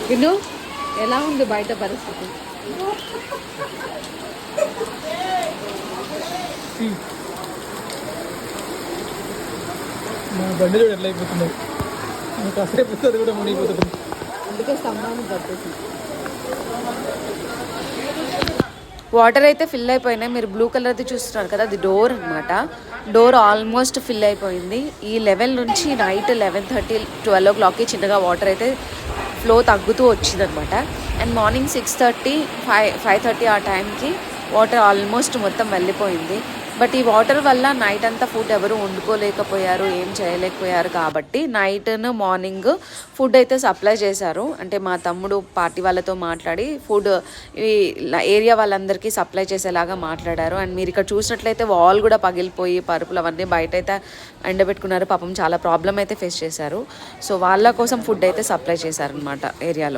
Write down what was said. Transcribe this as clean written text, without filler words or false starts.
విను ఎలా ఉంది బయట పరిస్థితి? నా బండి చూడు ఎట్లా అయిపోతున్నాయి. కాసేపు అది కూడా మునిగిపోతుంది. అందుకే స్తంభాన్ని పట్టేసి వాటర్ అయితే ఫిల్ అయిపోయినాయి. మీరు బ్లూ కలర్ది చూస్తున్నారు కదా, అది డోర్ అనమాట. డోర్ ఆల్మోస్ట్ ఫిల్ అయిపోయింది. ఈ లెవెల్ నుంచి నైట్ 11:30 12 o'clockకి చిన్నగా వాటర్ అయితే ఫ్లో తగ్గుతూ వచ్చిందనమాట. అండ్ మార్నింగ్ 6:30 5:30 ఆ టైంకి వాటర్ ఆల్మోస్ట్ మొత్తం వెళ్ళిపోయింది. బట్ ఈ వాటర్ వల్ల నైట్ అంతా ఫుడ్ ఎవరు వండుకోలేకపోయారు, ఏం చేయలేకపోయారు. కాబట్టి నైట్ మార్నింగ్ ఫుడ్ అయితే సప్లై చేశారు. అంటే మా తమ్ముడు పార్టీ వాళ్ళతో మాట్లాడి ఫుడ్ ఈ ఏరియా వాళ్ళందరికీ సప్లై చేసేలాగా మాట్లాడారు. అండ్ మీరు ఇక్కడ చూసినట్లయితే వాల్ కూడా పగిలిపోయి పరుపులు అవన్నీ బయట అయితే ఎండబెట్టుకున్నారు. పాపం చాలా ప్రాబ్లం అయితే ఫేస్ చేశారు. సో వాళ్ళ కోసం ఫుడ్ అయితే సప్లై చేశారనమాట ఏరియాలో.